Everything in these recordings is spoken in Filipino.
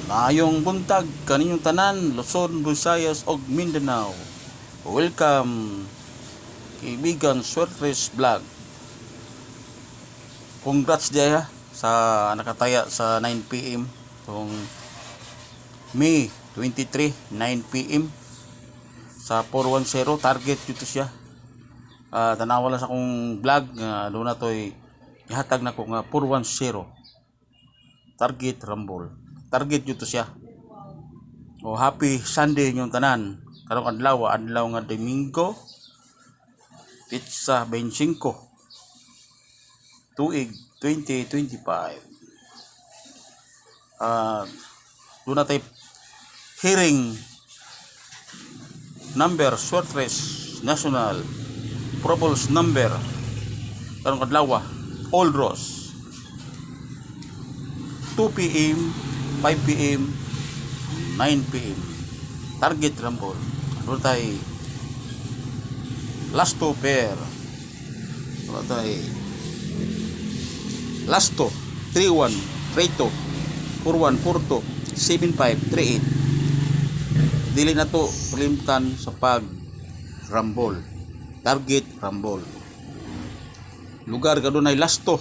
Maayong buntag kaninyong tanan, Luzon, Visayas ug Mindanao. Welcome kaibigan Swertres Vlog. Congrats diya sa nakataya sa 9 PM tong May 23, 9 PM sa 410 target dito siya. Tanawa lang sa akong vlog nga doon na to'y ihatag na ko nga 410 target rumble. Target dito siya. O happy Sunday yung tanan. Karong adlaw nga Domingo. Pizza 25. Tuig 2025. Doon na tayo hearing number Swertres National Probles number. Karong adlaw Old Ross 2 PM 5 PM 9 PM target rumble. Doon tayo last to pair. Doon tayo last to 3-1 3-2 4-1 4-2 7-5 3-8. Dili na to kalimtan sa pag rumble. Target rumble. Lugar ka doon ay last to.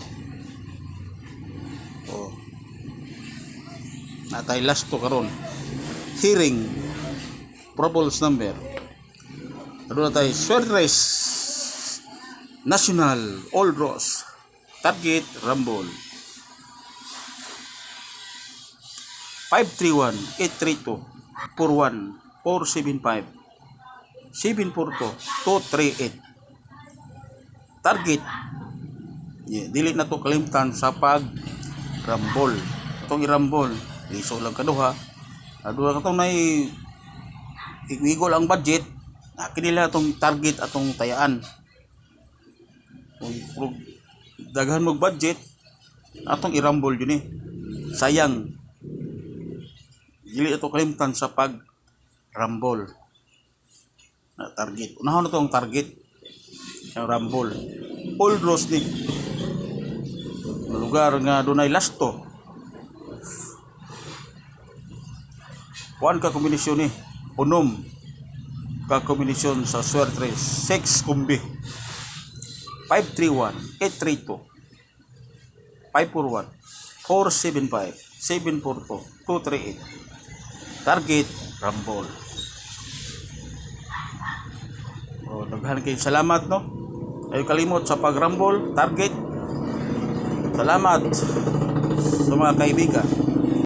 Natay last to karon hearing probles number. Ano na tayo Swertres National Old Ross target rumble 531 832 41 475 742 238 target. Dili na to kalimtan sa pag rumble. Itong i-rumble liso lang kaduha. Aduna katong nay igwigol ang budget. Kinila atong target atong tayaan. Kung daghan mo budget atong i-rumble yun sayang. Dili ato kalimtan sa pag rumble na target. Unahon na to ang target ang rumble. Old Ross ni lugar nga dunay lasto. Kuan ka kombinasyon unom ka kombinasyon sa Swertres 6 kumbi 531 832 541 475 742 238 target rumble. Daghan kay salamat no. Ay kalimot sa pag rumble target. Salamat sa mga kaibigan.